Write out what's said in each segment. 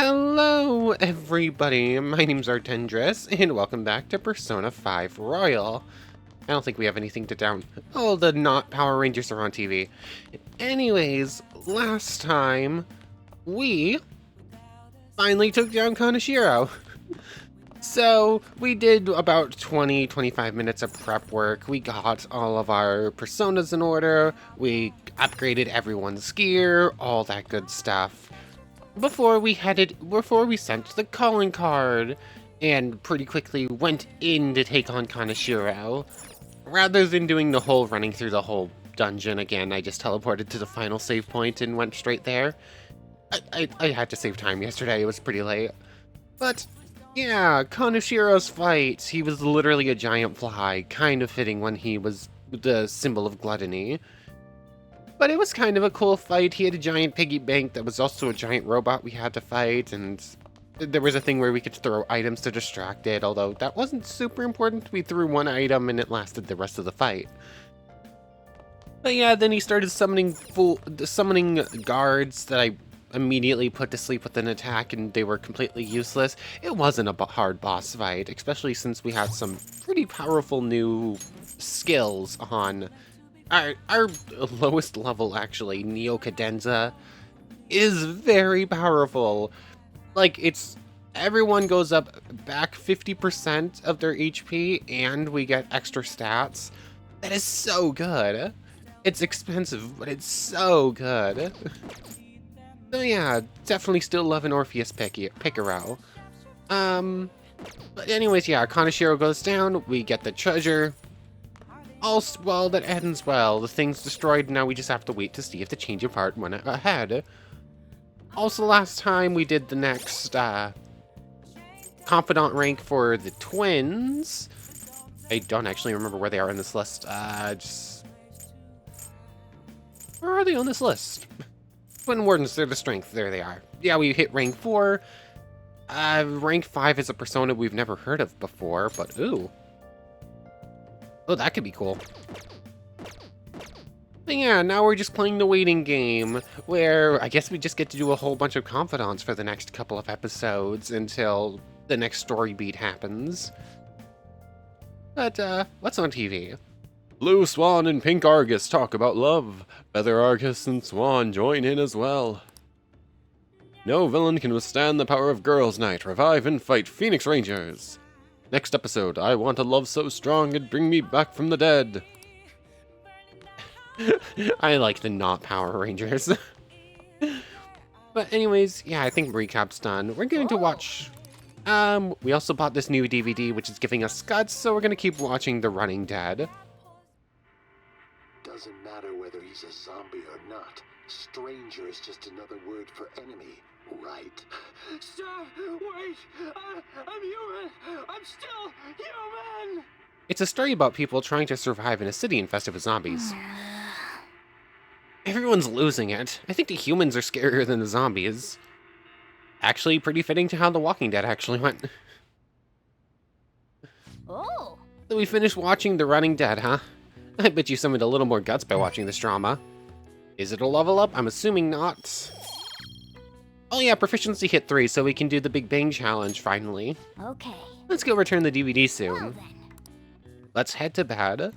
Hello, everybody. My name's Artendris, and welcome back to Persona 5 Royal. I don't think we have anything to down. Oh, the not Power Rangers are on TV. Anyways, last time, we finally took down Kaneshiro. So, we did about 20-25 minutes of prep work. We got all of our personas in order. We upgraded everyone's gear, all that good stuff. Before we sent the calling card, and pretty quickly went in to take on Kaneshiro. Rather than doing the whole running through the whole dungeon again, I just teleported to the final save point and went straight there. I had to save time yesterday, it was pretty late. But, yeah, Kaneshiro's fight, he was literally a giant fly, kind of fitting when he was the symbol of gluttony. But it was kind of a cool fight. He had a giant piggy bank that was also a giant robot we had to fight, and there was a thing where we could throw items to distract it, although that wasn't super important. We threw one item and it lasted the rest of the fight. But yeah, then he started summoning guards that I immediately put to sleep with an attack, and they were completely useless. It wasn't a hard boss fight, especially since we had some pretty powerful new skills on our lowest level, actually, Neo Cadenza, is very powerful. Like, everyone goes up back 50% of their HP, and we get extra stats. That is so good. It's expensive, but it's so good. So yeah, definitely still love an Orpheus Picaro. But anyways, yeah, Kaneshiro goes down, we get the treasure. All's well that ends well. The thing's destroyed, now we just have to wait to see if the change of heart went ahead. Also, last time we did the next confidant rank for the twins. I don't actually remember where they are in this list. Where are they on this list? Twin Wardens, they're the strength. There they are. Yeah, we hit rank 4. Rank 5 is a persona we've never heard of before, but ooh. Oh, that could be cool. But yeah, now we're just playing the waiting game, where I guess we just get to do a whole bunch of confidants for the next couple of episodes until the next story beat happens. But, what's on TV? Blue Swan and Pink Argus talk about love. Feather Argus and Swan join in as well. No villain can withstand the power of Girls' Night. Revive and fight Phoenix Rangers. Next episode, I want a love so strong it'd bring me back from the dead. I like the not Power Rangers. But anyways, yeah, I think recap's done. We're going to watch... we also bought this new DVD, which is giving us guts, so we're going to keep watching The Running Dead. Doesn't matter whether he's a zombie or not. Stranger is just another word for enemy, right? Sir, wait! I'm human! I'm still human! It's a story about people trying to survive in a city infested with zombies. Everyone's losing it. I think the humans are scarier than the zombies. Actually, pretty fitting to how The Walking Dead actually went. Oh! So we finished watching The Running Dead, huh? I bet you summoned a little more guts by watching this drama. Is it a level up? I'm assuming not. Oh yeah, proficiency hit 3, so we can do the Big Bang Challenge, finally. Okay. Let's go return the DVD soon. Well then. Let's head to bed.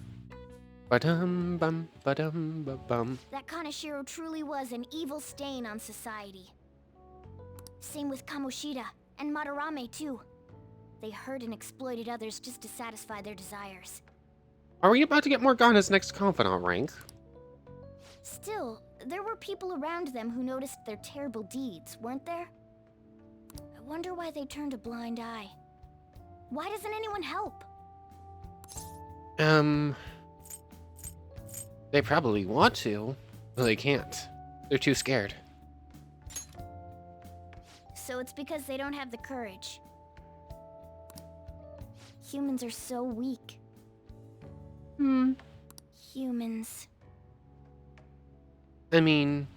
Ba-dum bum ba-dum ba-bum. That Kaneshiro truly was an evil stain on society. Same with Kamoshida and Madarame too. They hurt and exploited others just to satisfy their desires. Are we about to get Morgana's next confidant rank? Still, there were people around them who noticed their terrible deeds, weren't there? I wonder why they turned a blind eye. Why doesn't anyone help? They probably want to, but they can't. They're too scared. So it's because they don't have the courage. Humans are so weak. Humans. I mean,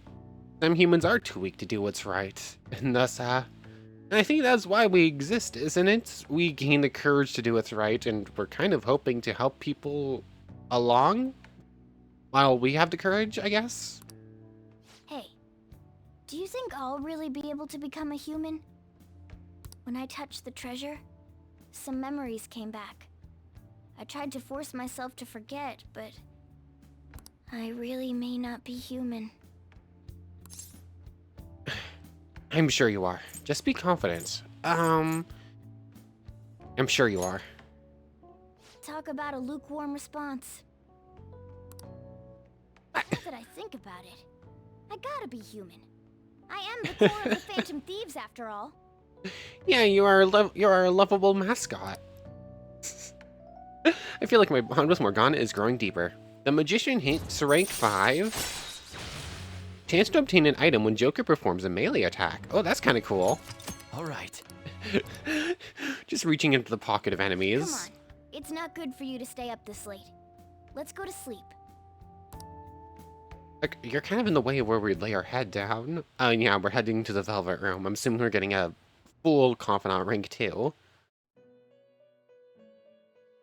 some humans are too weak to do what's right, and thus, I think that's why we exist, isn't it? We gain the courage to do what's right, and we're kind of hoping to help people along while we have the courage, I guess? Hey, do you think I'll really be able to become a human? When I touched the treasure, some memories came back. I tried to force myself to forget, but I really may not be human. I'm sure you are. Just be confident. I'm sure you are. Talk about a lukewarm response. Now that I think about it, I gotta be human. I am the core of the Phantom Thieves, after all. Yeah, you are a lovable mascot. I feel like my bond with Morgana is growing deeper. The Magician hits rank 5. Chance to obtain an item when Joker performs a melee attack. Oh, that's kind of cool. All right. Just reaching into the pocket of enemies. Come on. It's not good for you to stay up this late. Let's go to sleep. Like, you're kind of in the way where we lay our head down. Yeah, we're heading to the Velvet Room. I'm assuming we're getting a full Confidant rank 2.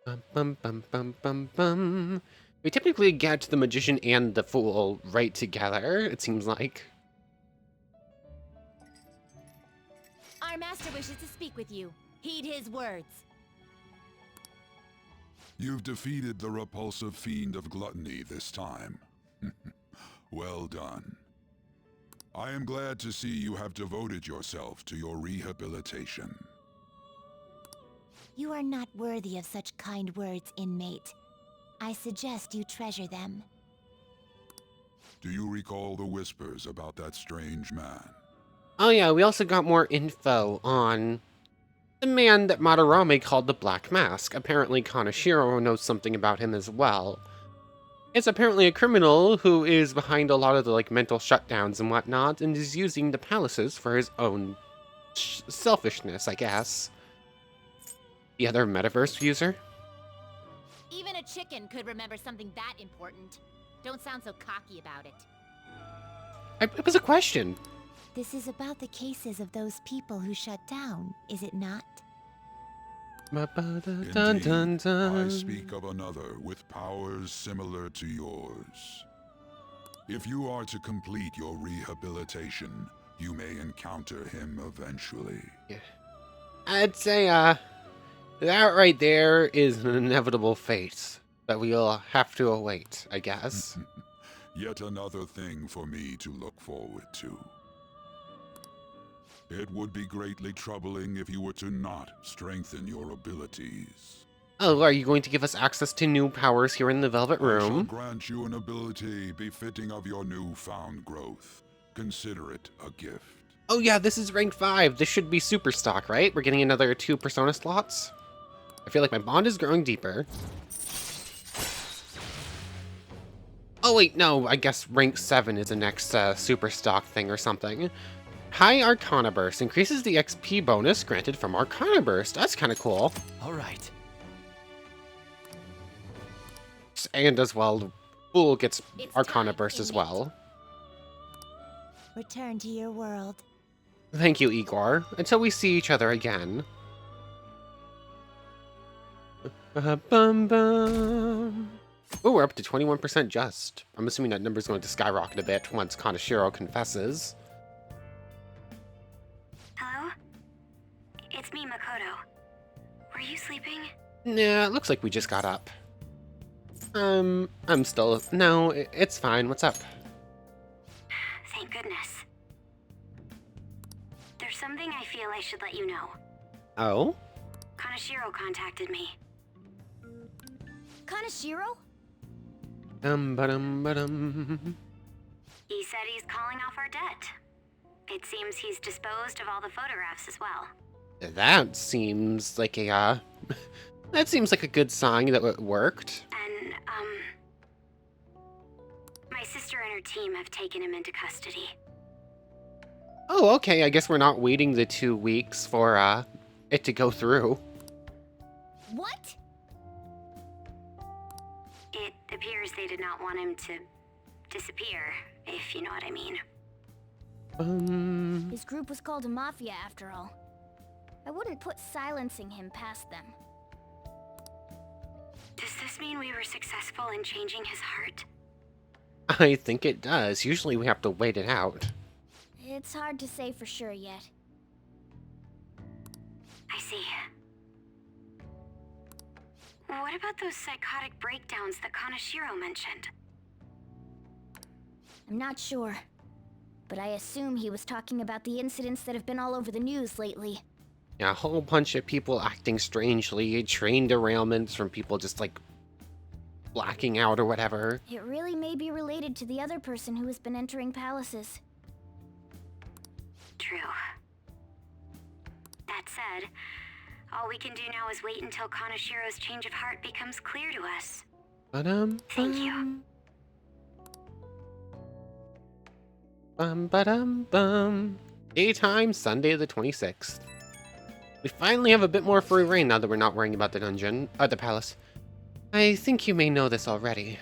Bum, bum, bum, bum, bum, bum. We typically get the Magician and the Fool right together, it seems like. Our master wishes to speak with you. Heed his words. You've defeated the repulsive fiend of gluttony this time. Well done. I am glad to see you have devoted yourself to your rehabilitation. You are not worthy of such kind words, inmate. I suggest you treasure them. Do you recall the whispers about that strange man? Oh yeah, we also got more info on the man that Madarame called the Black Mask. Apparently Kaneshiro knows something about him as well. It's apparently a criminal who is behind a lot of the mental shutdowns and whatnot, and is using the palaces for his own selfishness, I guess. The other metaverse user? Even a chicken could remember something that important. Don't sound so cocky about it. It was a question. This is about the cases of those people who shut down, is it not? Indeed, I speak of another with powers similar to yours. If you are to complete your rehabilitation, you may encounter him eventually. Yeah. I'd say, that right there is an inevitable fate that we'll have to await, I guess. Yet another thing for me to look forward to. It would be greatly troubling if you were to not strengthen your abilities. Oh, are you going to give us access to new powers here in the Velvet I shall Room? grant you an ability befitting of your newfound growth. Consider it a gift. Oh yeah, this is rank 5. This should be super stock, right? We're getting another 2 Persona slots. I feel like my bond is growing deeper. Oh wait, no, I guess rank 7 is the next super stock thing or something. High Arcana Burst increases the XP bonus granted from Arcana Burst. That's kind of cool. All right. And as well, Fool gets It's Arcana time, Burst as inmate. well. Return to your world. Thank you, Igor. Until we see each other again. Bum, bum. Oh, we're up to 21% just. I'm assuming that number's going to skyrocket a bit once Kaneshiro confesses. Hello? It's me, Makoto. Were you sleeping? Nah, it looks like we just got up. I'm still... No, it's fine. What's up? Thank goodness. There's something I feel I should let you know. Oh? Kaneshiro contacted me. Kaneshiro? Ba-dum. He said he's calling off our debt. It seems he's disposed of all the photographs as well. That seems like a, that seems like a good sign that it worked. And, my sister and her team have taken him into custody. Oh, okay, I guess we're not waiting the 2 weeks for, it to go through. What? It appears they did not want him to disappear, if you know what I mean. His group was called a mafia, after all. I wouldn't put silencing him past them. Does this mean we were successful in changing his heart? I think it does. Usually we have to wait it out. It's hard to say for sure yet. I see. What about those psychotic breakdowns that Kaneshiro mentioned? I'm not sure. But I assume he was talking about the incidents that have been all over the news lately. Yeah, a whole bunch of people acting strangely, train derailments from people just like blacking out or whatever. It really may be related to the other person who has been entering palaces. True. That said, all we can do now is wait until Kaneshiro's change of heart becomes clear to us. Thank you. Bum. Daytime, Sunday the 26th. We finally have a bit more free reign now that we're not worrying about the dungeon, or the palace. I think you may know this already,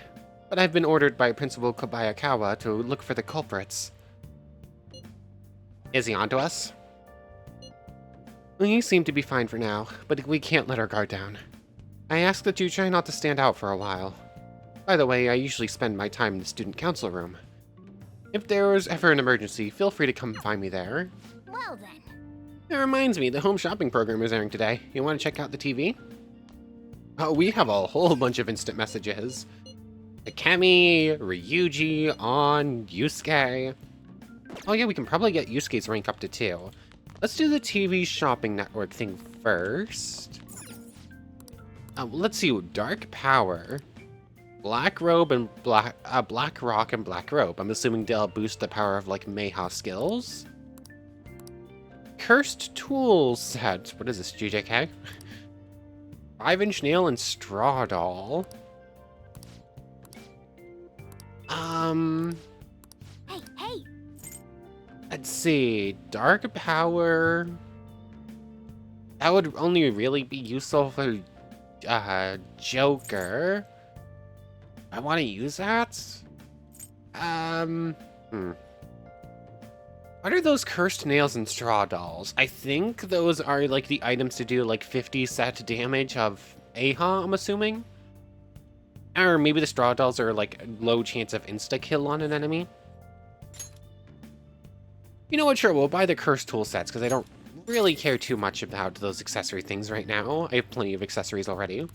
but I've been ordered by Principal Kobayakawa to look for the culprits. Is he onto us? We seem to be fine for now, but we can't let our guard down. I ask that you try not to stand out for a while. By the way, I usually spend my time in the student council room. If there is ever an emergency, feel free to come find me there. Well then. That reminds me, the home shopping program is airing today. You want to check out the TV? Oh, we have a whole bunch of instant messages. Akemi, Ryuji, On, Yusuke. Oh yeah, we can probably get Yusuke's rank up to 2. Let's do the TV shopping network thing first. Let's see, Dark Power. Black Robe and Black Rock and Black Robe. I'm assuming they'll boost the power of like Mayha skills. Cursed Tool set. What is this, GJK? 5-inch nail and straw doll. Hey! Let's see. Dark Power. That would only really be useful for Joker. I want to use that? What are those cursed nails and straw dolls? I think those are like the items to do like 50 set damage of Aha, I'm assuming? Or maybe the straw dolls are like low chance of insta-kill on an enemy. You know what, sure, we'll buy the cursed tool sets because I don't really care too much about those accessory things right now. I have plenty of accessories already.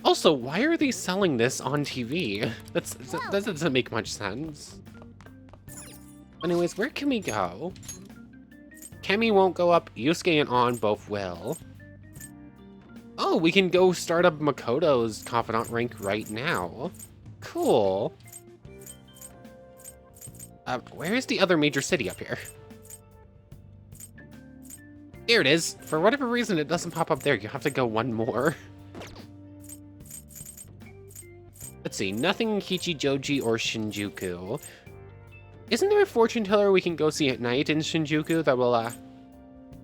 Also, why are they selling this on TV? That doesn't make much sense. Anyways, where can we go? Kemi won't go up. Yusuke and On both will. Oh, we can go start up Makoto's Confidant rank right now. Cool. Where is the other major city up here? There it is. For whatever reason, it doesn't pop up there. You have to go one more. Let's see, nothing in Kichijoji or Shinjuku. Isn't there a fortune teller we can go see at night in Shinjuku that will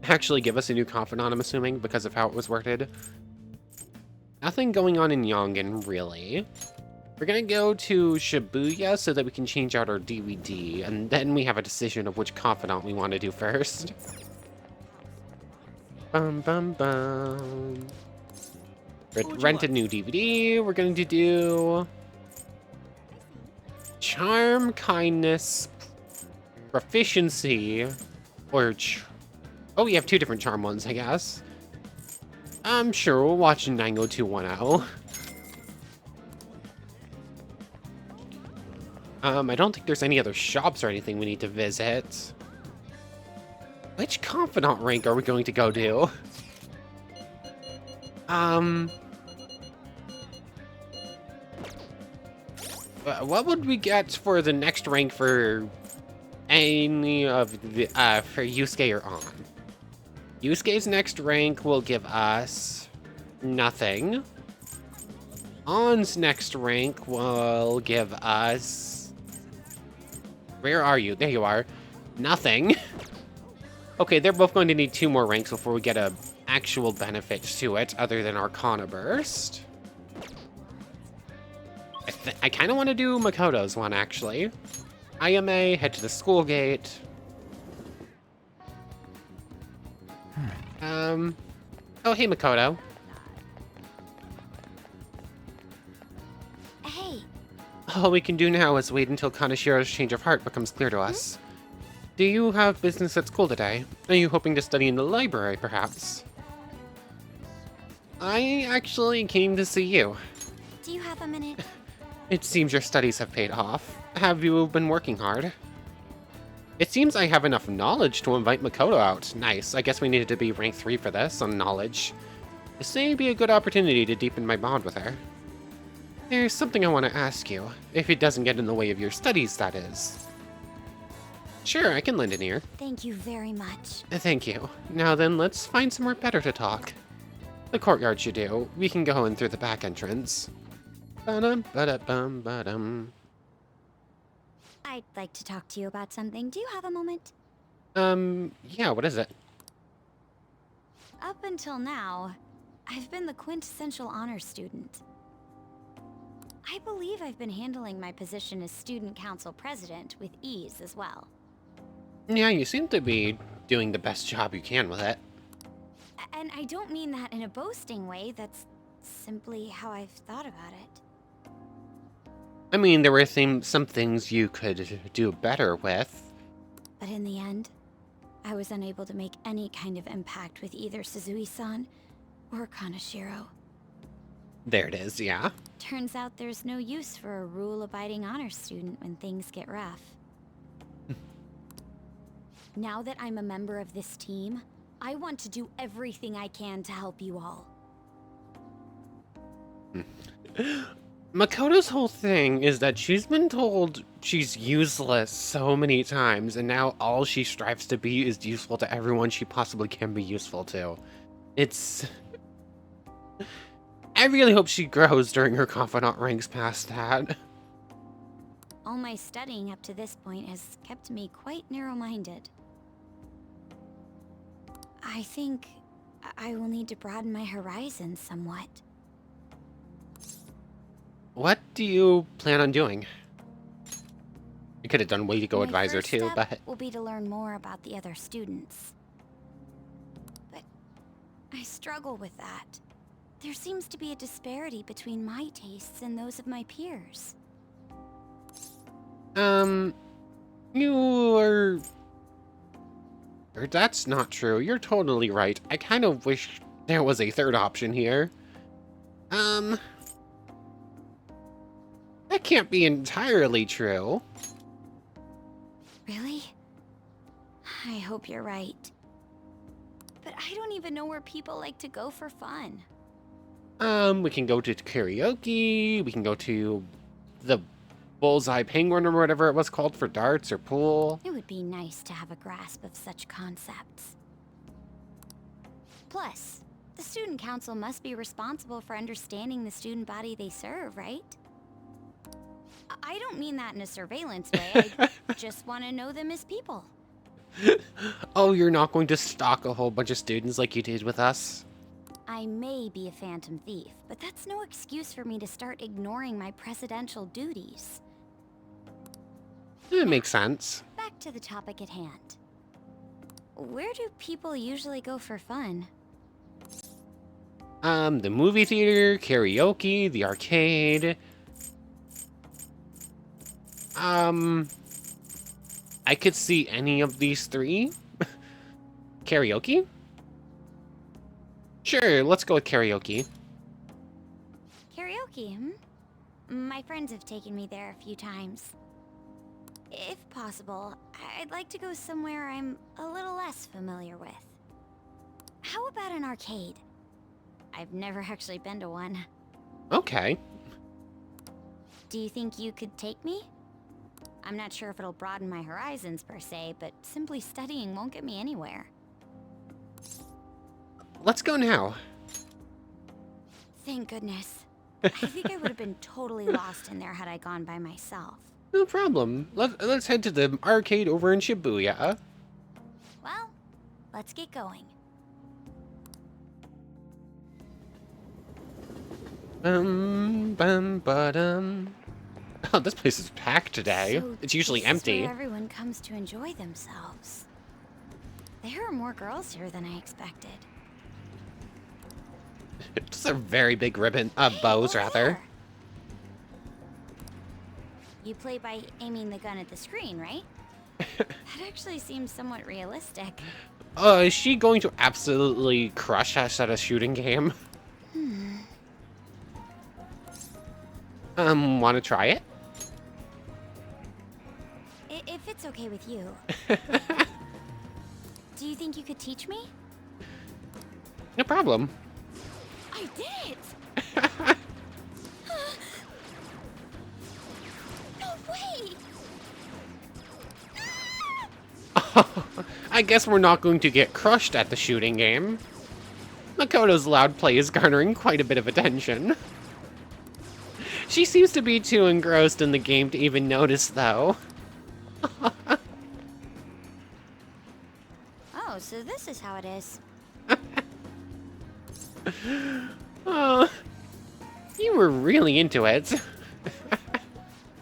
actually give us a new confidant, I'm assuming, because of how it was worded? Nothing going on in Yongen, really. We're gonna go to Shibuya so that we can change out our DVD, and then we have a decision of which confidant we want to do first. Bum. Rent a new DVD. We're going to do Charm, Kindness, Proficiency, or oh, we have 2 different charm ones, I guess. I'm sure we'll watch 90210. I don't think there's any other shops or anything we need to visit. Which confidant rank are we going to go to? What would we get for the next rank for any of the, for Yusuke or On? Yusuke's next rank will give us nothing. On's next rank will give us... Where are you? There you are. Nothing. Okay, they're both going to need 2 more ranks before we get a actual benefit to it, other than Arcana Burst. I kind of want to do Makoto's one, actually. IMA, head to the school gate. Oh, hey, Makoto. Hey, All we can do now is wait until Kaneshiro's change of heart becomes clear to us. Do you have business at school today? Are you hoping to study in the library, perhaps? I actually came to see you. Do you have a minute? It seems your studies have paid off. Have you been working hard? It seems I have enough knowledge to invite Makoto out. Nice. I guess we needed to be rank 3 for this, on knowledge. This may be a good opportunity to deepen my bond with her. There's something I want to ask you. If it doesn't get in the way of your studies, that is. Sure, I can lend an ear. Thank you very much. Thank you. Now then, let's find somewhere better to talk. The courtyard should do. We can go in through the back entrance. Ba-dum, ba-da-bum, ba-dum. I'd like to talk to you about something. Do you have a moment? Yeah, what is it? Up until now, I've been the quintessential honor student. I believe I've been handling my position as student council president with ease as well. Yeah, you seem to be doing the best job you can with it. And I don't mean that in a boasting way, that's simply how I've thought about it. I mean, there were some things you could do better with. But in the end, I was unable to make any kind of impact with either Suzui-san or Kaneshiro. There it is, yeah. Turns out there's no use for a rule-abiding honor student when things get rough. Now that I'm a member of this team, I want to do everything I can to help you all. Makoto's whole thing is that she's been told she's useless so many times, and now all she strives to be is useful to everyone she possibly can be useful to. It's... I really hope she grows during her confidant ranks past that. All my studying up to this point has kept me quite narrow-minded. I think I will need to broaden my horizons somewhat. What do you plan on doing? You could have done Way to Go My Advisor first too, step but... will be to learn more about the other students. But I struggle with that. There seems to be a disparity between my tastes and those of my peers. You are... That's not true. You're totally right. I kind of wish there was a third option here. That can't be entirely true. Really? I hope you're right. But I don't even know where people like to go for fun. We can go to karaoke, we can go to the Bullseye Penguin or whatever it was called for darts or pool. It would be nice to have a grasp of such concepts. Plus, the student council must be responsible for understanding the student body they serve, right? I don't mean that in a surveillance way, I just want to know them as people. Oh, you're not going to stalk a whole bunch of students like you did with us? I may be a phantom thief, but that's no excuse for me to start ignoring my presidential duties. It makes sense. Back to the topic at hand. Where do people usually go for fun? The movie theater, karaoke, the arcade. I could see any of these three. Karaoke? Sure, let's go with karaoke. Karaoke, hmm? My friends have taken me there a few times. If possible, I'd like to go somewhere I'm a little less familiar with. How about an arcade? I've never actually been to one. Okay. Do you think you could take me? I'm not sure if it'll broaden my horizons per se, but simply studying won't get me anywhere. Let's go now. Thank goodness. I think I would have been totally lost in there had I gone by myself. No problem. Let's head to the arcade over in Shibuya. Well, let's get going. Ba-dum. Oh, this place is packed today. So It's usually this is empty. where everyone comes to enjoy themselves. There are more girls here than I expected. Just a very big ribbon, Hey, bows over rather. there. You play by aiming the gun at the screen, right? That actually seems somewhat realistic. Is she going to absolutely crush us at a shooting game? Want to try it? If it's okay with you. Do you think you could teach me? No problem. I did! No way! I guess we're not going to get crushed at the shooting game. Makoto's loud play is garnering quite a bit of attention. She seems to be too engrossed in the game to even notice, though. Oh, so this is how it is. Oh, you were really into it. Of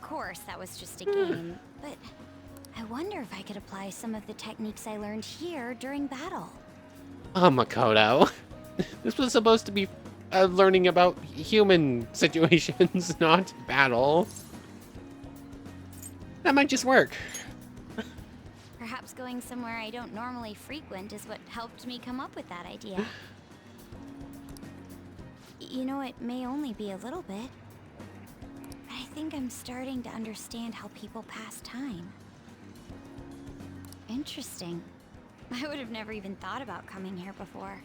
course, that was just a game, but I wonder if I could apply some of the techniques I learned here during battle. Oh, Makoto. This was supposed to be learning about human situations, not battle. That might just work. Perhaps going somewhere I don't normally frequent is what helped me come up with that idea. You know, it may only be a little bit, but I think I'm starting to understand how people pass time. Interesting. I would have never even thought about coming here before.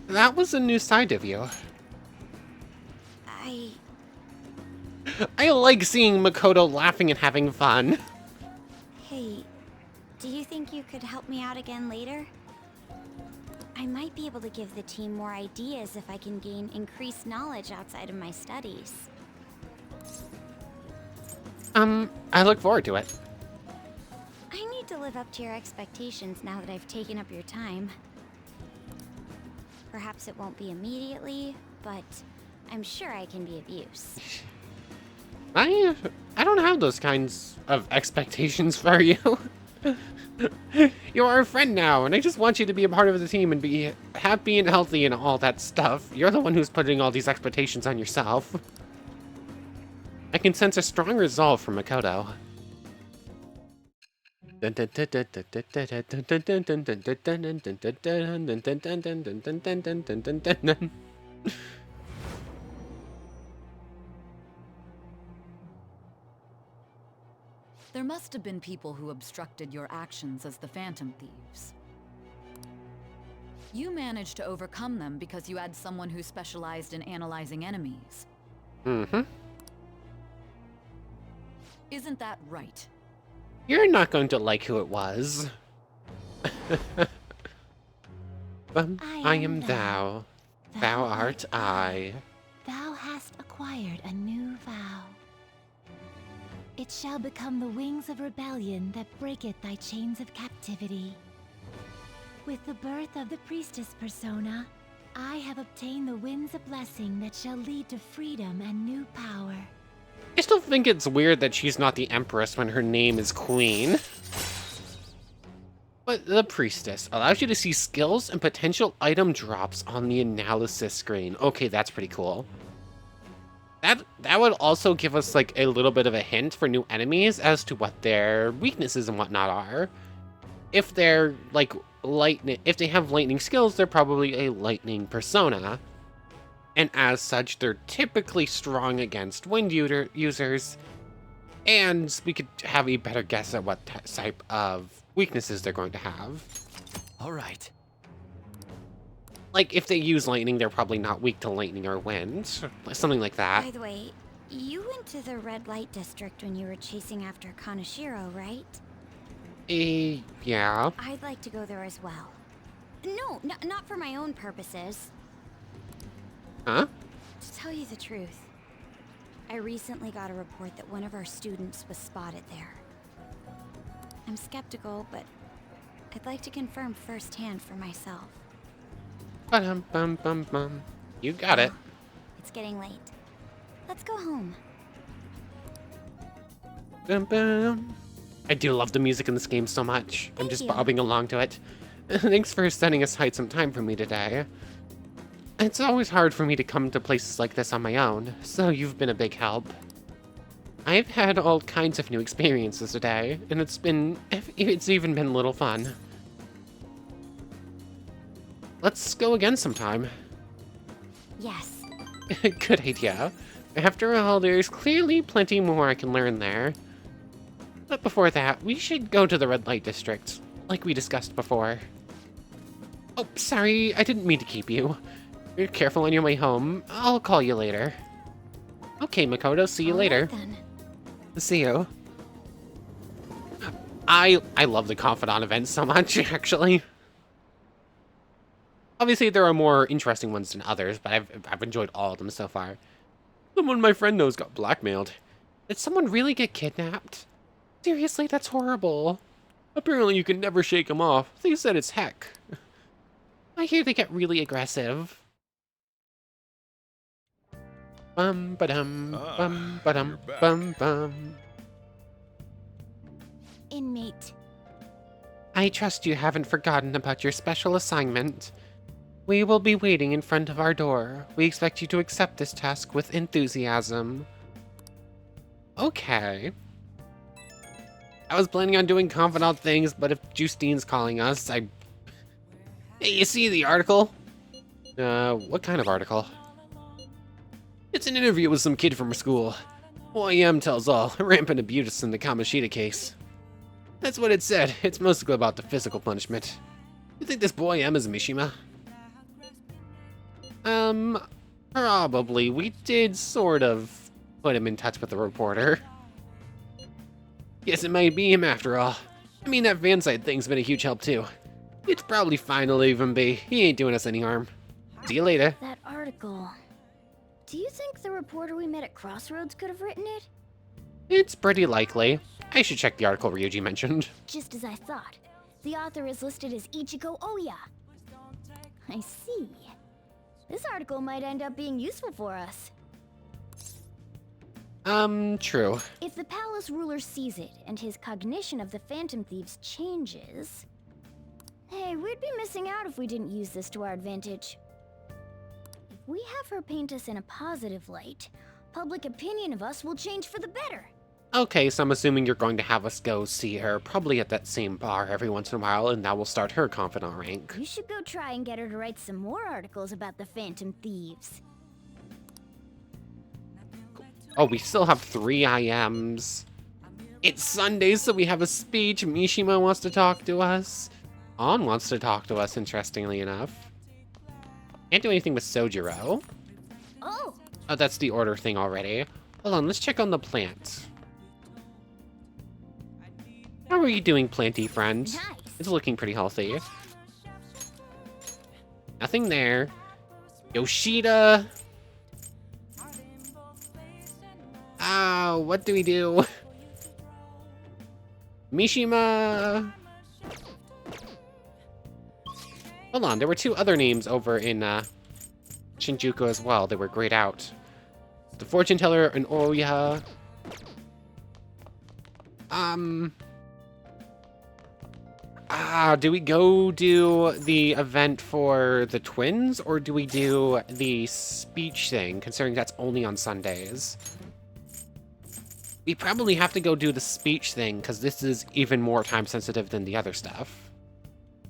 That was a new side of you. I like seeing Makoto laughing and having fun. Hey, do you think you could help me out again later? I might be able to give the team more ideas if I can gain increased knowledge outside of my studies. I look forward to it. I need to live up to your expectations now that I've taken up your time. Perhaps it won't be immediately, but I'm sure I can be of use. I don't have those kinds of expectations for you. You're our friend now, and I just want you to be a part of the team and be happy and healthy and all that stuff. You're the one who's putting all these expectations on yourself. I can sense a strong resolve from Makoto. There must have been people who obstructed your actions as the Phantom Thieves. You managed to overcome them because you had someone who specialized in analyzing enemies. Mm-hmm. Isn't that right? You're not going to like who it was. I am thou. Thou art I. Thou hast acquired a new vow. It shall become the wings of rebellion that breaketh thy chains of captivity. With the birth of the priestess persona, I have obtained the winds of blessing that shall lead to freedom and new power. I still think it's weird that she's not the Empress when her name is Queen. But the Priestess allows you to see skills and potential item drops on the analysis screen. Okay, that's pretty cool. That would also give us like a little bit of a hint for new enemies as to what their weaknesses and whatnot are. If they're like lightning, if they have lightning skills, they're probably a lightning persona. And as such, they're typically strong against wind users. And we could have a better guess at what type of weaknesses they're going to have. All right. Like, if they use lightning, they're probably not weak to lightning or wind. Something like that. By the way, you went to the red light district when you were chasing after Kaneshiro, right? Yeah. I'd like to go there as well. No, not for my own purposes. Huh? To tell you the truth, I recently got a report that one of our students was spotted there. I'm skeptical, but I'd like to confirm firsthand for myself. Ba-dum-bum-bum-bum. You got it. It's getting late. Let's go home. Bum-bum. I do love the music in this game so much. I'm just you. bobbing along to it. Thanks for setting aside some time for me today. It's always hard for me to come to places like this on my own, so you've been a big help. I've had all kinds of new experiences today, and it's even been a little fun. Let's go again sometime. Yes. Good idea. After all, there's clearly plenty more I can learn there. But before that, we should go to the red light district, like we discussed before. Oh, sorry, I didn't mean to keep you. You're careful on your way home. I'll call you later. Okay, Makoto, see you later. Then. See you. I love the Confidant events so much, actually. Obviously, there are more interesting ones than others, but I've enjoyed all of them so far. Someone my friend knows got blackmailed. Did someone really get kidnapped? Seriously, that's horrible. Apparently, you can never shake them off. They said it's heck. I hear they get really aggressive. Bum ba-dum, bum ba-dum, bum bum. Inmate. I trust you haven't forgotten about your special assignment. We will be waiting in front of our door. We expect you to accept this task with enthusiasm. Okay. I was planning on doing confidant things, but if Justine's calling us, Hey, you see the article? What kind of article? It's an interview with some kid from school. OIM tells all, rampant abuse in the Kamoshida case. That's what it said. It's mostly about the physical punishment. You think this boy M is Mishima? Probably. We did sort of put him in touch with the reporter. Guess it might be him after all. I mean, that fan site thing's been a huge help too. It's probably fine to leave him be. He ain't doing us any harm. See you later. That article. Do you think the reporter we met at Crossroads could have written it? It's pretty likely. I should check the article Ryuji mentioned. Just as I thought. The author is listed as Ichigo Oya. I see. This article might end up being useful for us. True. If the palace ruler sees it and his cognition of the Phantom Thieves changes... Hey, we'd be missing out if we didn't use this to our advantage. If we have her paint us in a positive light, public opinion of us will change for the better. Okay, so I'm assuming you're going to have us go see her, probably at that same bar every once in a while, and that will start her confidant rank. You should go try and get her to write some more articles about the Phantom Thieves. Oh, we still have 3 IMs. It's Sunday, so we have a speech. Mishima wants to talk to us. On wants to talk to us, interestingly enough. Can't do anything with Sojiro. Oh! Oh, that's the order thing already. Hold on, let's check on the plant. How are you doing, planty friend? Nice. It's looking pretty healthy. Nothing there. Yoshida. Ah, what do we do? Mishima. Hold on, there were 2 other names over in Shinjuku as well. They were grayed out. The fortune teller and Oya. Do we go do the event for the twins, or do we do the speech thing, considering that's only on Sundays? We probably have to go do the speech thing, because this is even more time-sensitive than the other stuff.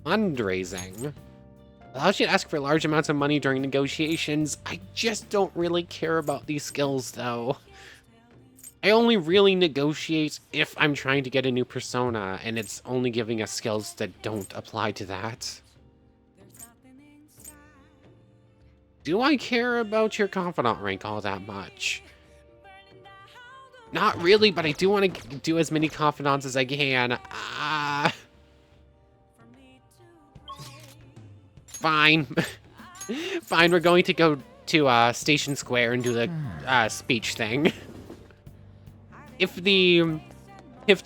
Fundraising. Allows you to ask for large amounts of money during negotiations. I just don't really care about these skills, though. I only really negotiate if I'm trying to get a new persona, and it's only giving us skills that don't apply to that. Do I care about your confidant rank all that much? Not really, but I do want to do as many confidants as I can. Fine. Fine, we're going to go to Station Square and do the speech thing. If the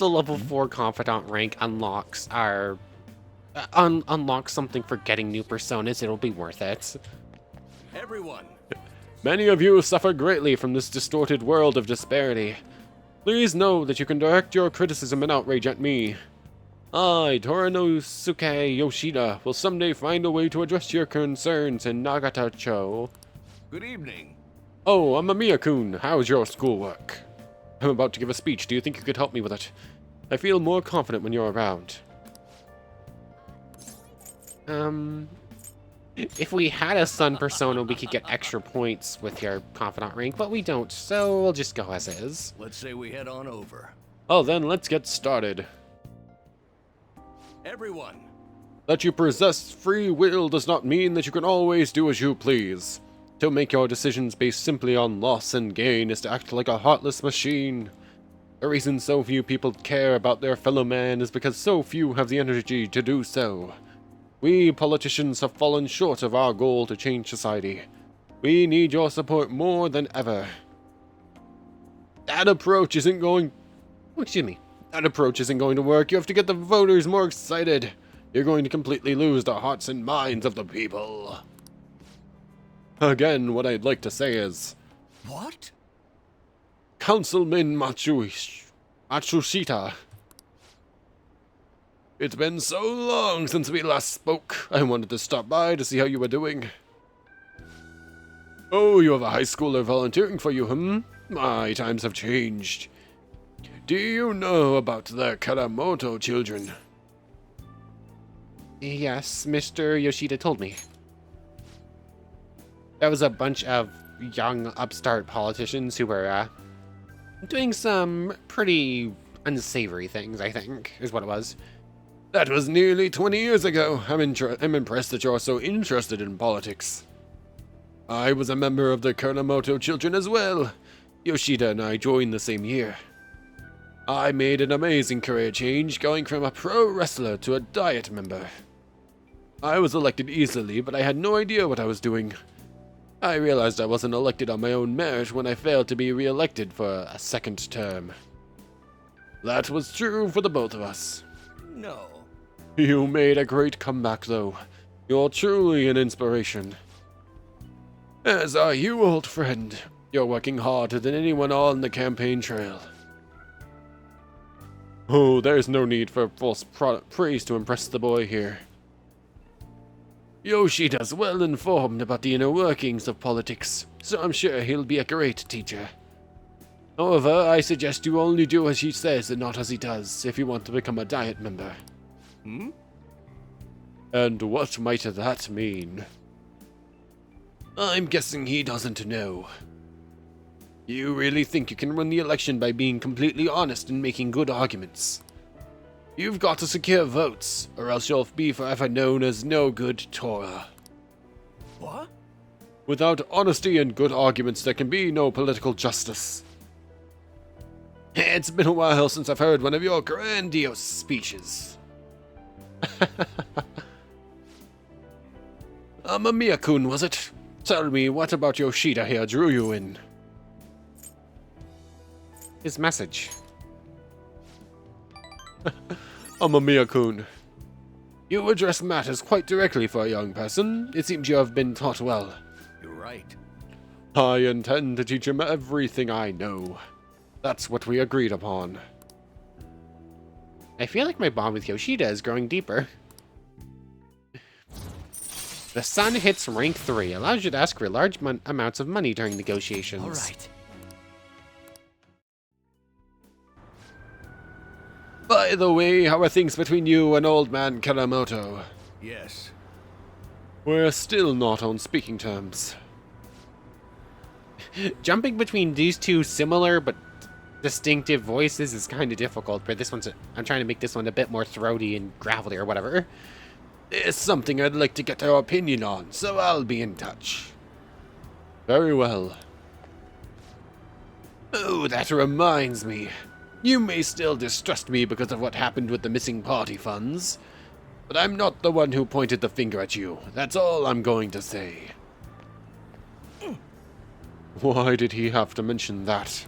level 4 confidant rank unlocks our unlocks something for getting new personas, it'll be worth it. Everyone, Many of you suffer greatly from this distorted world of disparity. Please know that you can direct your criticism and outrage at me. I, Toranosuke Yoshida, will someday find a way to address your concerns in Nagata-cho. good evening. Oh, Amamiya-kun, how's your schoolwork? I'm about to give a speech. Do you think you could help me with it? I feel more confident when you're around. If we had a sun persona, we could get extra points with your confidant rank, but we don't, so we'll just go as is. Let's say we head on over. Oh, then let's get started. Everyone, That you possess free will does not mean that you can always do as you please. To make your decisions based simply on loss and gain is to act like a heartless machine. The reason so few people care about their fellow man is because so few have the energy to do so. We politicians have fallen short of our goal to change society. We need your support more than ever. That approach isn't going to work. You have to get the voters more excited. You're going to completely lose the hearts and minds of the people. Again, what I'd like to say is... what? Councilman Matsushita. It's been so long since we last spoke. I wanted to stop by to see how you were doing. Oh, you have a high schooler volunteering for you, My times have changed. Do you know about the Karamoto children? Yes, Mr. Yoshida told me. That was a bunch of young upstart politicians who were doing some pretty unsavory things, I think, is what it was. That was nearly 20 years ago. I'm impressed that you're so interested in politics. I was a member of the Karamoto children as well. Yoshida and I joined the same year. I made an amazing career change, going from a pro wrestler to a diet member. I was elected easily, but I had no idea what I was doing. I realized I wasn't elected on my own merit when I failed to be re-elected for a second term. That was true for the both of us. No. You made a great comeback, though. You're truly an inspiration. As are you, old friend. You're working harder than anyone on the campaign trail. Oh, there's no need for false praise to impress the boy here. Yoshida's well informed about the inner workings of politics, so I'm sure he'll be a great teacher. However, I suggest you only do as he says and not as he does if you want to become a diet member. And what might that mean? I'm guessing he doesn't know. You really think you can win the election by being completely honest and making good arguments? You've got to secure votes, or else you'll be forever known as no good Torah. What? Without honesty and good arguments, there can be no political justice. It's been a while since I've heard one of your grandiose speeches. Amamiya-kun, was it? Tell me, what about Yoshida here drew you in? His message. Amamiya-kun, you address matters quite directly for a young person. It seems you have been taught well. You're right. I intend to teach him everything I know. That's what we agreed upon. I feel like my bond with Yoshida is growing deeper. The sun hits rank 3, allows you to ask for large amounts of money during negotiations. All right. By the way, how are things between you and old man Karamoto? Yes. We're still not on speaking terms. Jumping between these two similar but distinctive voices is kind of difficult, but I'm trying to make this one a bit more throaty and gravelly or whatever. It's something I'd like to get your opinion on, so I'll be in touch. Very well. Oh, that reminds me. You may still distrust me because of what happened with the missing party funds, but I'm not the one who pointed the finger at you. That's all I'm going to say. Why did he have to mention that?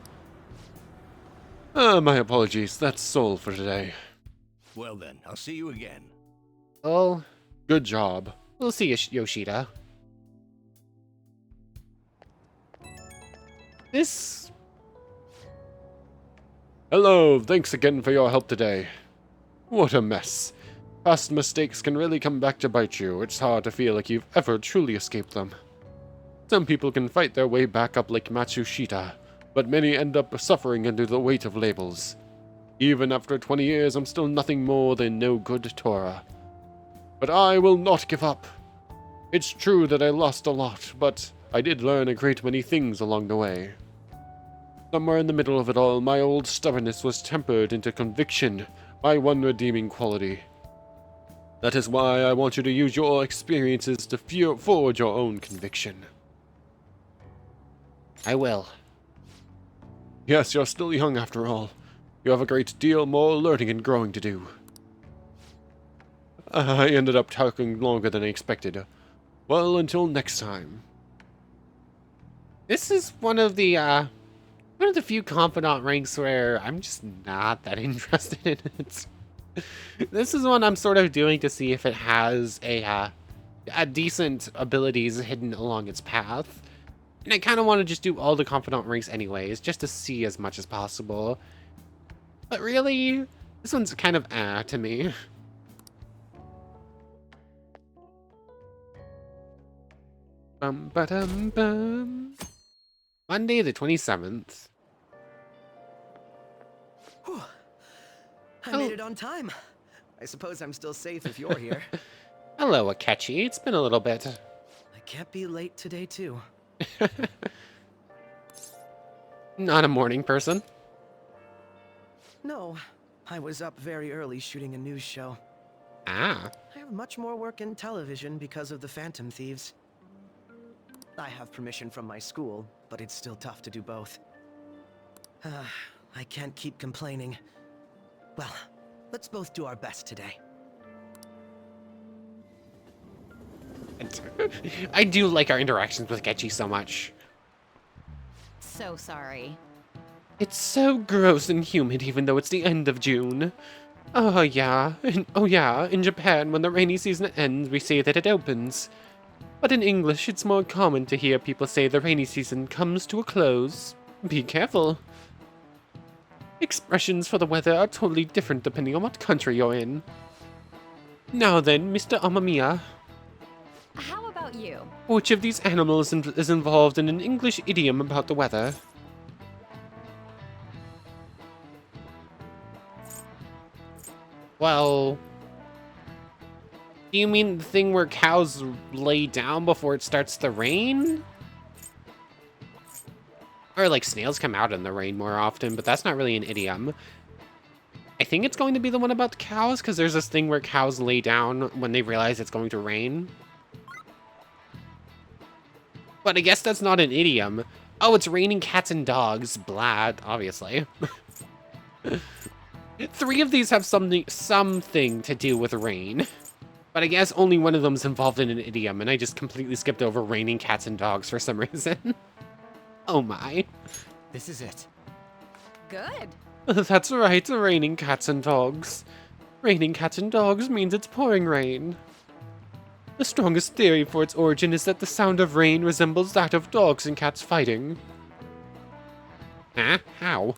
My apologies. That's all for today. Well then, I'll see you again. Oh, Good job. we'll see you, Yoshida. This... Hello, thanks again for your help today. What a mess. Past mistakes can really come back to bite you. It's hard to feel like you've ever truly escaped them. Some people can fight their way back up like Matsushita, but many end up suffering under the weight of labels. Even after 20 years, I'm still nothing more than no good Torah. But I will not give up. It's true that I lost a lot, but I did learn a great many things along the way. Somewhere in the middle of it all, my old stubbornness was tempered into conviction, my one redeeming quality. That is why I want you to use your experiences to forge your own conviction. I will. Yes, you're still young after all. You have a great deal more learning and growing to do. I ended up talking longer than I expected. Well, until next time. This is one of the few confidant ranks where I'm just not that interested in it. This is one I'm sort of doing to see if it has a decent abilities hidden along its path. And I kind of want to just do all the confidant ranks anyways, just to see as much as possible. But really, this one's kind of to me. Bum ba dum bum. Monday the 27th. Whew. I made it on time. I suppose I'm still safe if you're here. Hello, Akechi. It's been a little bit. I can't be late today, too. Not a morning person. No, I was up very early shooting a news show. Ah. I have much more work in television because of the Phantom Thieves. I have permission from my school, but it's still tough to do both. I can't keep complaining. Well, let's both do our best today. I do like our interactions with Akechi so much. So sorry. It's so gross and humid even though it's the end of June. Oh yeah, in Japan when the rainy season ends we say that it opens. But in English it's more common to hear people say the rainy season comes to a close. Be careful. Expressions for the weather are totally different depending on what country you're in. Now then, Mr. Amamiya. How about you? Which of these animals is involved in an English idiom about the weather? Well, do you mean the thing where cows lay down before it starts to rain? Or like snails come out in the rain more often, but that's not really an idiom. I think it's going to be the one about the cows, because there's this thing where cows lay down when they realize it's going to rain. But I guess that's not an idiom. Oh, it's raining cats and dogs. Blah, obviously. 3 of these have something to do with rain. But I guess only one of them's involved in an idiom, and I just completely skipped over raining cats and dogs for some reason. Oh my. This is it. Good. That's right, raining cats and dogs. Raining cats and dogs means it's pouring rain. The strongest theory for its origin is that the sound of rain resembles that of dogs and cats fighting. Huh? How?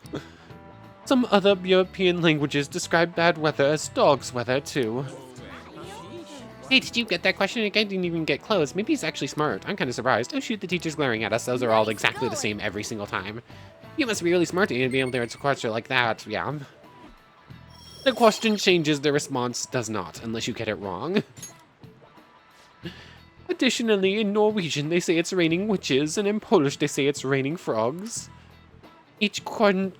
Some other European languages describe bad weather as dog's weather, too. Hey, did you get that question? I didn't even get close. Maybe he's actually smart. I'm kind of surprised. Oh shoot, the teacher's glaring at us. Those are all exactly the same every single time. You must be really smart to be able to answer a question like that, yeah. The question changes, the response does not, unless you get it wrong. Additionally, in Norwegian they say it's raining witches, and in Polish they say it's raining frogs. That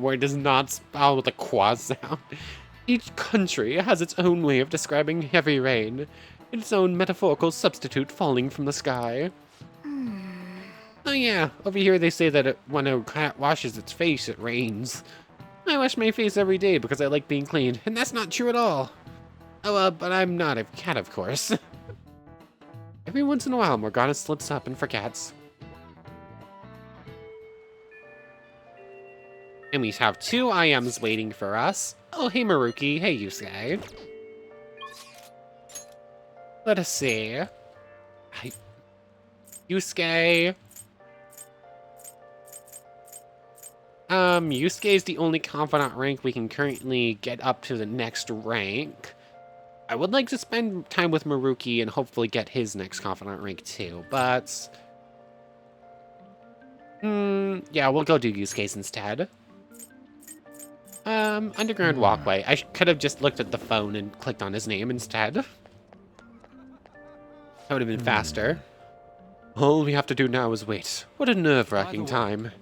word does not spell with a qua sound. Each country has its own way of describing heavy rain, its own metaphorical substitute falling from the sky. Oh yeah, over here they say that when a cat washes its face, it rains. I wash my face every day because I like being clean, and that's not true at all. Oh, but I'm not a cat, of course. Every once in a while, Morgana slips up and forgets. And we have 2 IMs waiting for us. Oh, hey Maruki. Hey Yusuke. Let us see. Yusuke. Yusuke is the only confidant rank we can currently get up to the next rank. I would like to spend time with Maruki and hopefully get his next confidant rank too, but Yeah, we'll go do use case instead. Underground walkway. I could have just looked at the phone and clicked on his name instead. That would have been faster. All we have to do now is wait. What a nerve-wracking time.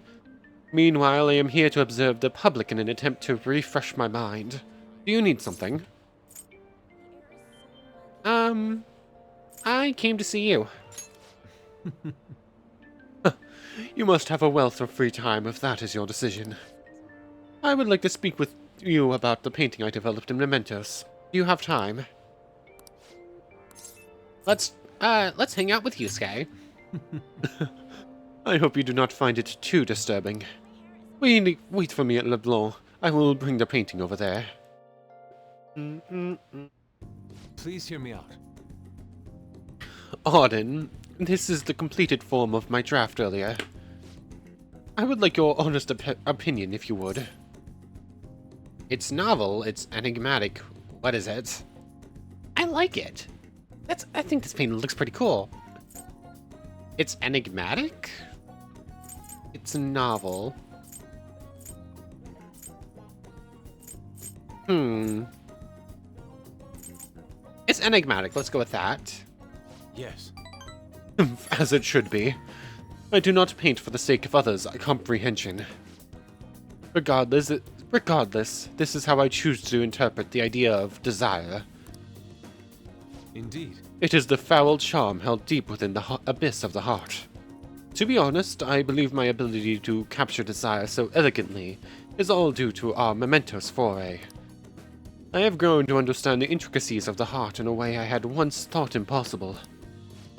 Meanwhile, I am here to observe the public in an attempt to refresh my mind. Do you need something? I came to see you. You must have a wealth of free time if that is your decision. I would like to speak with you about the painting I developed in Mementos. Do you have time? Let's hang out with Yusuke. I hope you do not find it too disturbing. Wait for me at Leblanc. I will bring the painting over there. Please hear me out. Auden, this is the completed form of my draft earlier. I would like your honest opinion, if you would. It's novel, it's enigmatic. What is it? I like it. I think this painting looks pretty cool. It's enigmatic? It's novel. It's enigmatic, let's go with that. Yes. As it should be. I do not paint for the sake of others' comprehension. Regardless, this is how I choose to interpret the idea of desire. Indeed. It is the foul charm held deep within the abyss of the heart. To be honest, I believe my ability to capture desire so elegantly is all due to our Mementos foray. I have grown to understand the intricacies of the heart in a way I had once thought impossible.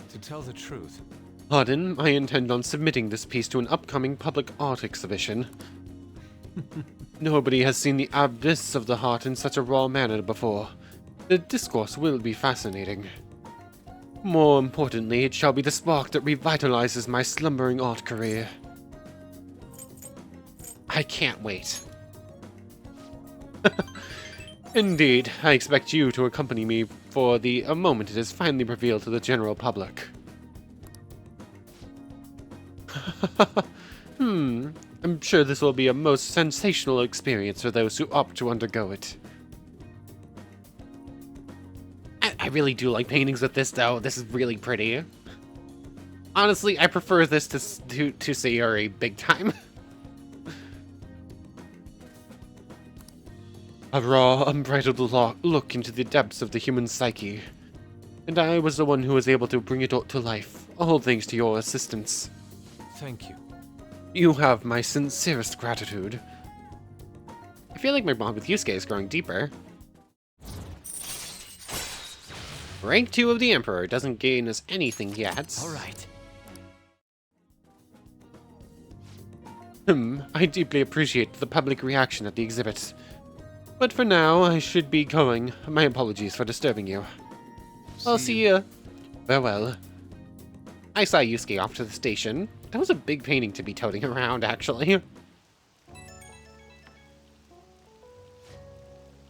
To tell the truth, Auden, I intend on submitting this piece to an upcoming public art exhibition. Nobody has seen the abyss of the heart in such a raw manner before. The discourse will be fascinating. More importantly, it shall be the spark that revitalizes my slumbering art career. I can't wait. Indeed, I expect you to accompany me for the moment it is finally revealed to the general public. I'm sure this will be a most sensational experience for those who opt to undergo it. I really do like paintings with this, though. This is really pretty. Honestly, I prefer this to Sayori big time. A raw, unbridled look into the depths of the human psyche. And I was the one who was able to bring it to life, all thanks to your assistance. thank you. You have my sincerest gratitude. I feel like my bond with Yusuke is growing deeper. Rank 2 of the Emperor doesn't gain us anything yet. Alright. I deeply appreciate the public reaction at the exhibit. But for now, I should be going. My apologies for disturbing you. I'll see you. Farewell. I saw Yusuke off to the station. That was a big painting to be toting around, actually.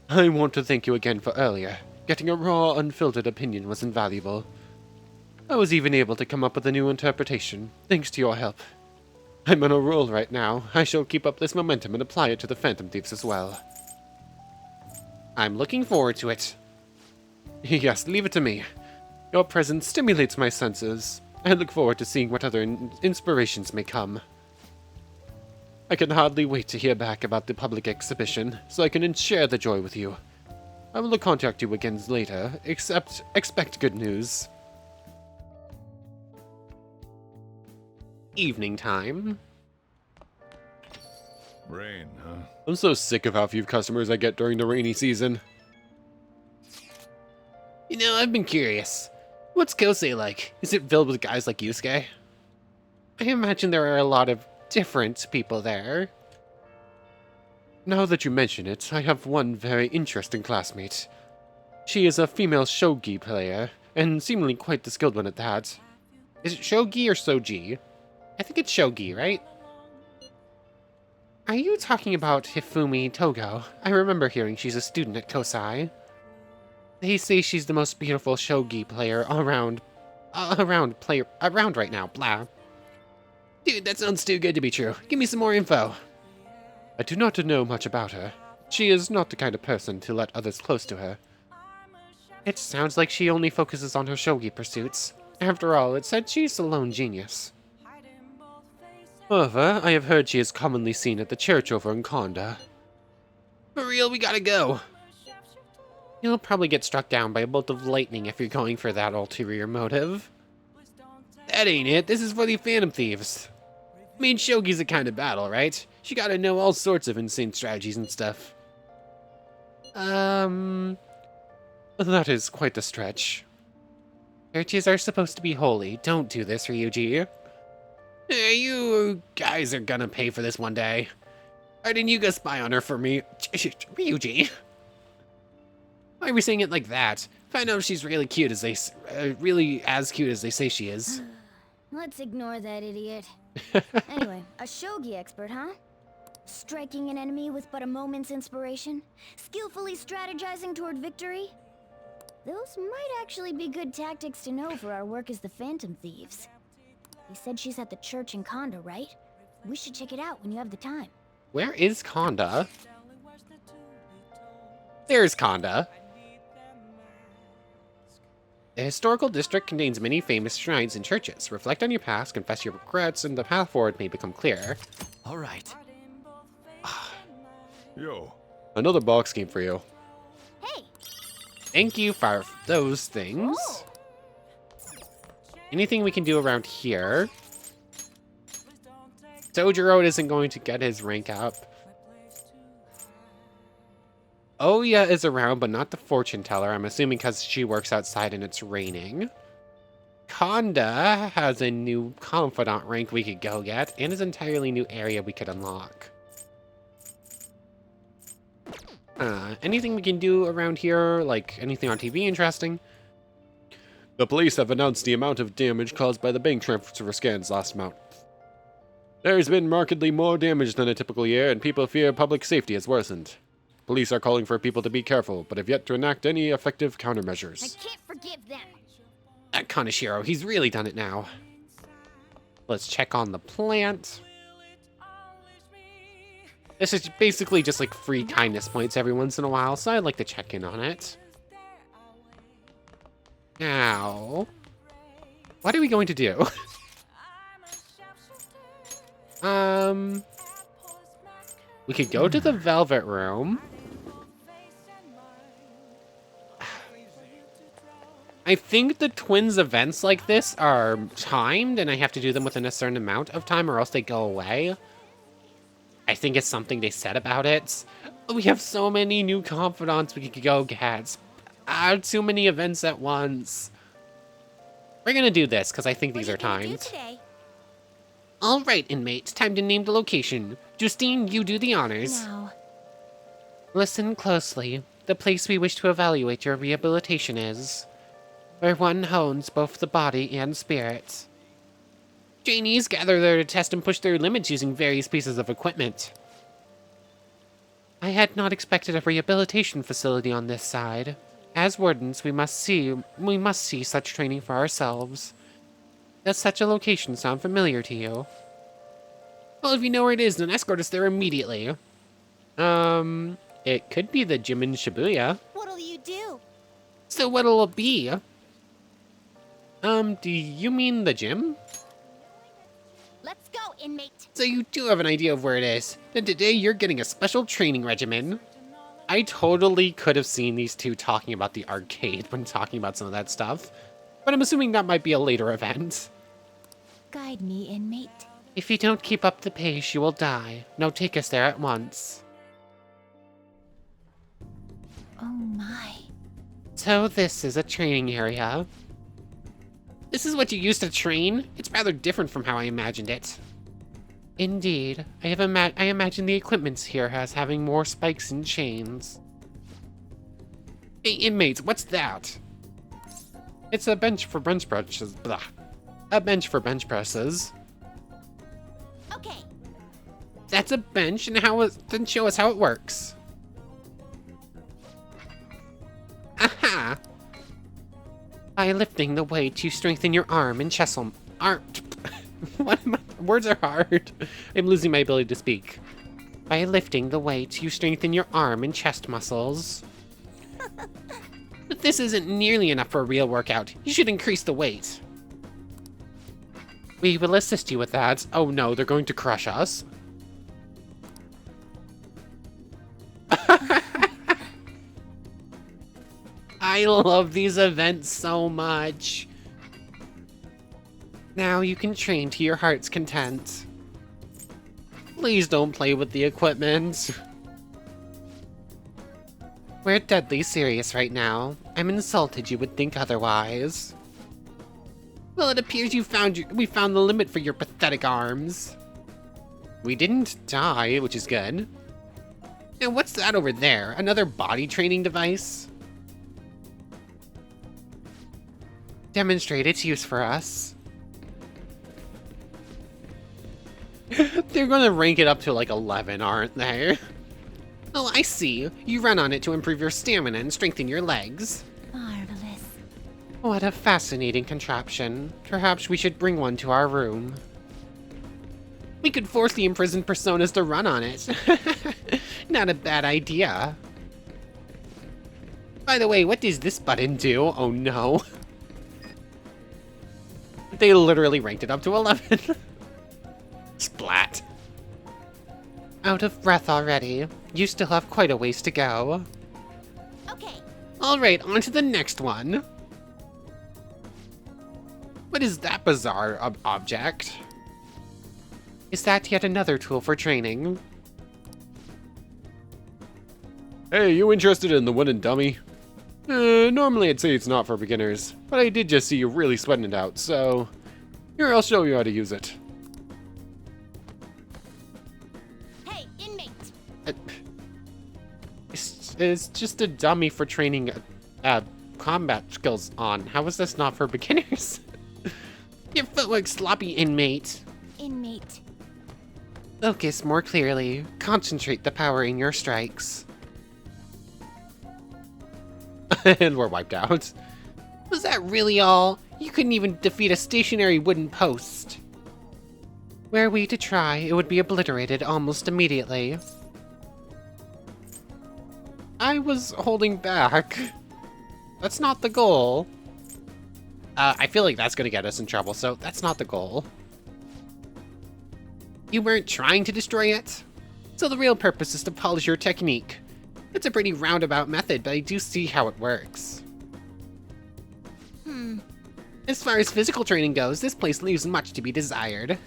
I want to thank you again for earlier. Getting a raw, unfiltered opinion was invaluable. I was even able to come up with a new interpretation, thanks to your help. I'm on a roll right now. I shall keep up this momentum and apply it to the Phantom Thieves as well. I'm looking forward to it. Yes, leave it to me. Your presence stimulates my senses. I look forward to seeing what other inspirations may come. I can hardly wait to hear back about the public exhibition, so I can share the joy with you. I will contact you again later, expect good news. Evening time. Rain, huh? I'm so sick of how few customers I get during the rainy season. You know, I've been curious. What's Kosei like? Is it filled with guys like Yusuke? I imagine there are a lot of different people there. Now that you mention it, I have one very interesting classmate. She is a female shogi player, and seemingly quite the skilled one at that. Is it shogi or soji? I think it's shogi, right? Are you talking about Hifumi Togo? I remember hearing she's a student at Kosai. They say she's the most beautiful shogi player around right now, blah. Dude, that sounds too good to be true. Give me some more info. I do not know much about her. She is not the kind of person to let others close to her. It sounds like she only focuses on her shogi pursuits. After all, it said she's a lone genius. However, I have heard she is commonly seen at the church over in Konda. For real, we gotta go. You'll probably get struck down by a bolt of lightning if you're going for that ulterior motive. That ain't it. This is for the Phantom Thieves. I mean, shogi's a kind of battle, right? You gotta know all sorts of insane strategies and stuff. That is quite the stretch. Churches are supposed to be holy. Don't do this, Ryuji. Hey, you guys are gonna pay for this one day. Why didn't you go spy on her for me? Ryuji. Why are we saying it like that? Find out if she's really cute as really as cute as they say she is. Let's ignore that idiot. Anyway, a shogi expert, huh? Striking an enemy with but a moment's inspiration? Skillfully strategizing toward victory? Those might actually be good tactics to know for our work as the Phantom Thieves. They said she's at the church in Konda, right? We should check it out when you have the time. Where is Konda? There's Konda. The historical district contains many famous shrines and churches. Reflect on your past, confess your regrets, and the path forward may become clear. All right. Yo. Another box game for you. Hey! Thank you for those things. Oh. Anything we can do around here? Sojiro isn't going to get his rank up. Oya is around, but not the fortune teller. I'm assuming because she works outside and it's raining. Konda has a new confidant rank we could go get, and an entirely new area we could unlock. Anything we can do around here? Like, anything on TV interesting? The police have announced the amount of damage caused by the bank transfer scans last month. There's been markedly more damage than a typical year, and people fear public safety has worsened. Police are calling for people to be careful, but have yet to enact any effective countermeasures. I can't forgive them. That Kaneshiro, he's really done it now. Let's check on the plant. This is basically just like free kindness points every once in a while, so I'd like to check in on it. Now, what are we going to do? We could go to the Velvet Room. I think the twins events like this are timed, and I have to do them within a certain amount of time or else they go away. I think it's something they said about it. We have so many new confidants we could go get. Too many events at once. We're gonna do this, because I think these are timed. Alright, inmate, time to name the location. Justine, you do the honors. Now, Listen closely. The place we wish to evaluate your rehabilitation is where one hones both the body and spirit. Trainees gather there to test and push their limits using various pieces of equipment. I had not expected a rehabilitation facility on this side. As wardens, we must see such training for ourselves. Does such a location sound familiar to you? Well, if you know where it is, then escort us there immediately. It could be the gym in Shibuya. What'll you do? So what'll it be? Do you mean the gym? Let's go, inmate. So you do have an idea of where it is. Then today you're getting a special training regimen. I totally could have seen these two talking about the arcade when talking about some of that stuff. But I'm assuming that might be a later event. guide me, inmate. If you don't keep up the pace, you will die. Now take us there at once. Oh my. So this is a training area. This is what you used to train? It's rather different from how I imagined it. Indeed, I imagine the equipment here as having more spikes and chains. Hey, inmates, what's that? It's a bench for bench presses. Blah. A bench for bench presses. Okay. That's a bench, and then show us how it works. Aha! By lifting the weight, you strengthen your arm and chest. What am I? Words are hard. I'm losing my ability to speak. By lifting the weight, you strengthen your arm and chest muscles. But this isn't nearly enough for a real workout. You should increase the weight. We will assist you with that. Oh no, they're going to crush us. I love these events so much. Now you can train to your heart's content. Please don't play with the equipment. We're deadly serious right now. I'm insulted you would think otherwise. Well, it appears we found the limit for your pathetic arms. We didn't die, which is good. And what's that over there? Another body training device? Demonstrate its use for us. They're gonna rank it up to like 11, aren't they? Oh, I see. You run on it to improve your stamina and strengthen your legs. Marvelous. What a fascinating contraption. Perhaps we should bring one to our room. We could force the imprisoned personas to run on it. Not a bad idea. By the way, what does this button do? Oh no. They literally ranked it up to 11. Splat. Out of breath already. You still have quite a ways to go. Okay. Alright, on to the next one. What is that bizarre object? Is that yet another tool for training? Hey, you interested in the wooden dummy? Normally I'd say it's not for beginners, but I did just see you really sweating it out, so... Here, I'll show you how to use it. Hey, inmate! It's just a dummy for training combat skills on. How is this not for beginners? Your footwork's sloppy, inmate. Inmate. Focus more clearly. Concentrate the power in your strikes. And we're wiped out. Was that really all? You couldn't even defeat a stationary wooden post. Were we to try, it would be obliterated almost immediately. I was holding back. That's not the goal. I feel like that's gonna get us in trouble, so that's not the goal. You weren't trying to destroy it? So the real purpose is to polish your technique. It's a pretty roundabout method, but I do see how it works. As far as physical training goes, this place leaves much to be desired.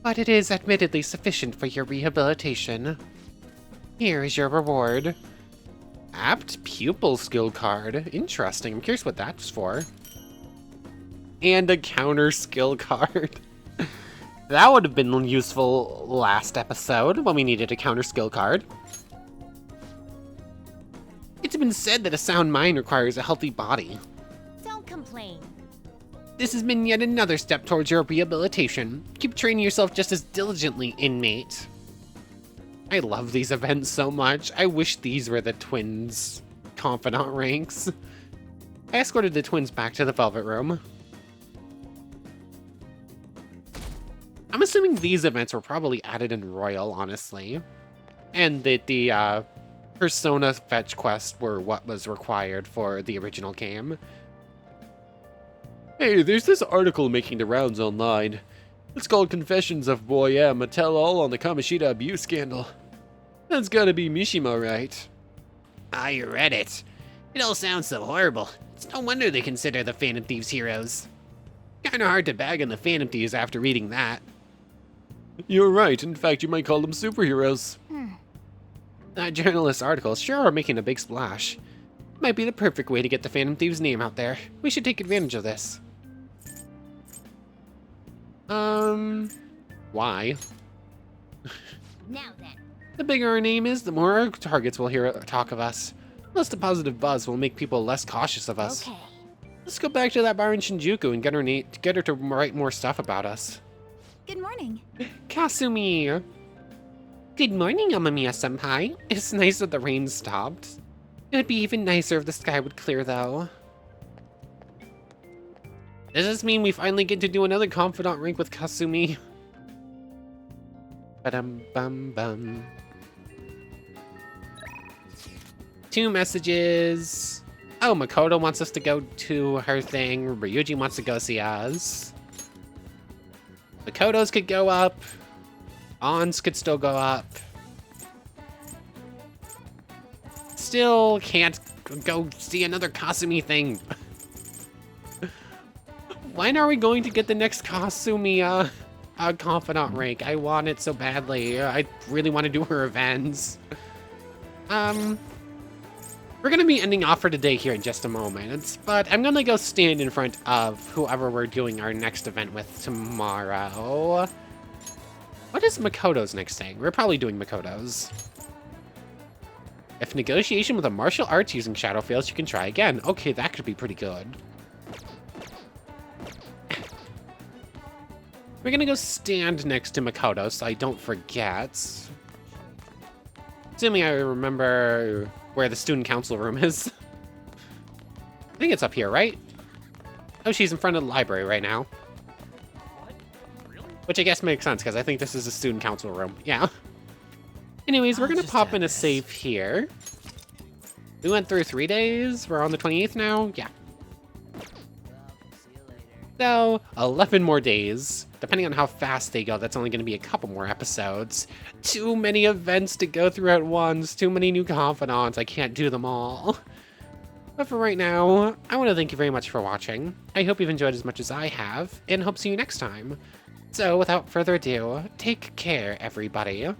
But it is admittedly sufficient for your rehabilitation. Here is your reward. Apt pupil skill card. Interesting. I'm curious what that's for. And a counter skill card. That would have been useful last episode when we needed a counter skill card. It's been said that a sound mind requires a healthy body. Don't complain. This has been yet another step towards your rehabilitation. Keep training yourself just as diligently, inmate. I love these events so much. I wish these were the twins' confidant ranks. I escorted the twins back to the Velvet Room. I'm assuming these events were probably added in Royal, honestly. And that the Persona fetch quests were what was required for the original game. Hey, there's this article making the rounds online. It's called Confessions of Boy M, a tell-all on the Kamoshida abuse scandal. That's gotta be Mishima, right? I read it. It all sounds so horrible. It's no wonder they consider the Phantom Thieves heroes. Kinda hard to bag on the Phantom Thieves after reading that. You're right, in fact you might call them superheroes. That journalist article sure are making a big splash. Might be the perfect way to get the Phantom Thieves' name out there. We should take advantage of this. Why? Now then. The bigger our name is, the more our targets will hear talk of us. Plus, the positive buzz will make people less cautious of us. Okay. Let's go back to that bar in Shinjuku and get her to write more stuff about us. Good morning. Kasumi! Good morning, Amamiya-senpai. It's nice that the rain stopped. It would be even nicer if the sky would clear, though. Does this mean we finally get to do another confidant rank with Kasumi? Ba-dum-bum-bum. 2 messages. Oh, Makoto wants us to go to her thing. Ryuji wants to go see us. Makoto's could go up. Ons could still go up. Still can't go see another Kasumi thing. When are we going to get the next Kasumi confidant rank? I want it so badly. I really want to do her events. We're gonna be ending off for today here in just a moment, but I'm gonna go stand in front of whoever we're doing our next event with tomorrow. What is Makoto's next thing? We're probably doing Makoto's. If negotiation with a martial arts using shadow fails, you can try again. Okay, that could be pretty good. We're gonna go stand next to Makoto so I don't forget. Assuming I remember where the student council room is. I think it's up here, right? Oh, she's in front of the library right now. Which I guess makes sense, because I think this is a student council room. Yeah. Anyways, we're gonna pop in a save here. We went through 3 days. We're on the 28th now. Yeah. So, 11 more days. Depending on how fast they go, that's only going to be a couple more episodes. Too many events to go through at once. Too many new confidants. I can't do them all. But for right now, I want to thank you very much for watching. I hope you've enjoyed as much as I have, and hope to see you next time. So, without further ado, take care, everybody.